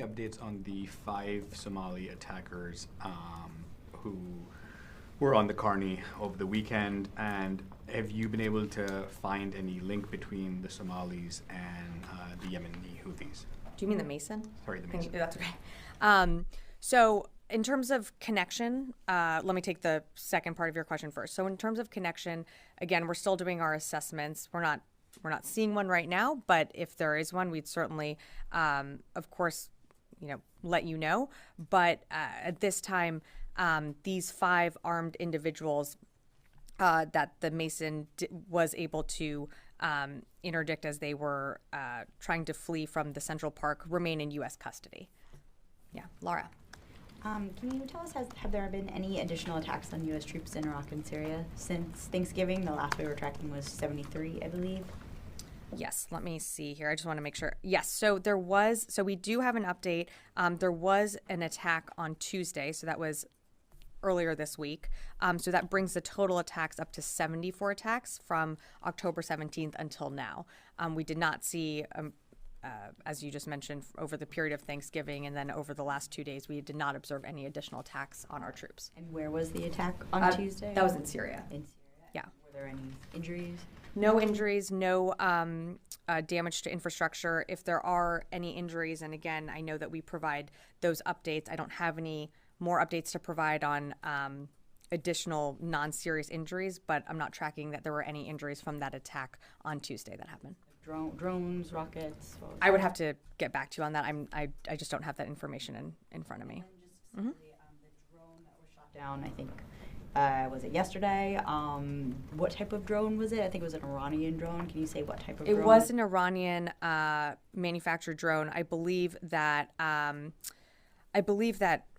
any updates on the 5 Somali attackers who were on the Carney over the weekend? And have you been able to find any link between the Somalis and the Yemeni Houthis? Do you mean the Mason? Sorry, the Mason. That's okay. So in terms of connection, let me take the second part of your question first. So in terms of connection, again, we're still doing our assessments. We're not seeing one right now, but if there is one, we'd certainly, of course, let you know. But at this time, these 5 armed individuals that the Mason was able to interdict as they were trying to flee from the Central Park remain in U.S. custody. Yeah, Laura. Can you tell us, have there been any additional attacks on U.S. troops in Iraq and Syria since Thanksgiving? The last we were tracking was 73, I believe. Yes, let me see here. I just want to make sure. Yes, so we do have an update. There was an attack on Tuesday, so that was earlier this week. So that brings the total attacks up to 74 attacks from October 17th until now. We did not see, as you just mentioned, over the period of Thanksgiving and then over the last 2 days, we did not observe any additional attacks on our troops. And where was the attack on Tuesday? That was in Syria. In Syria? Yeah. Were there any injuries? No injuries, no damage to infrastructure. If there are any injuries, and again, I know that we provide those updates. I don't have any more updates to provide on additional non-serious injuries, but I'm not tracking that there were any injuries from that attack on Tuesday that happened. Drones, rockets? I would have to get back to you on that. I just don't have that information in front of me. And just simply, the drone that was shot down, I think, was it yesterday? What type of drone was it? I think it was an Iranian drone. Can you say what type of drone? It was an Iranian manufactured drone. I believe that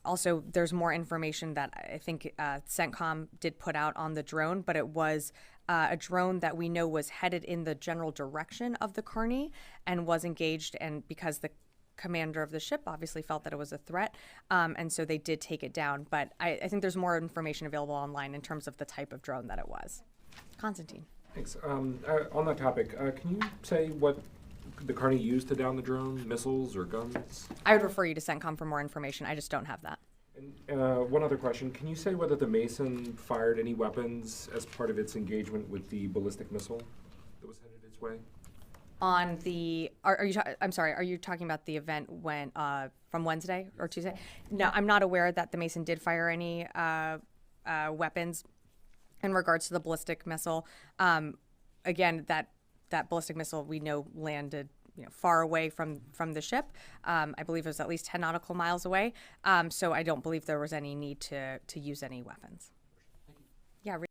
also there's more information that I think CENTCOM did put out on the drone, but it was a drone that we know was headed in the general direction of the Carney and was engaged, and because the commander of the ship obviously felt that it was a threat, and so they did take it down. But I think there's more information available online in terms of the type of drone that it was. Constantine. Thanks. On that topic, can you say what the Carney used to down the drone, missiles or guns? I would refer you to CENTCOM for more information. I just don't have that. And one other question. Can you say whether the Mason fired any weapons as part of its engagement with the ballistic missile that was headed its way? On the, I'm sorry, are you talking about the event when from Wednesday or Tuesday? No, I'm not aware that the Mason did fire any weapons in regards to the ballistic missile. Again, that ballistic missile we know landed far away from the ship. I believe it was at least 10 nautical miles away. So I don't believe there was any need to use any weapons. Yeah.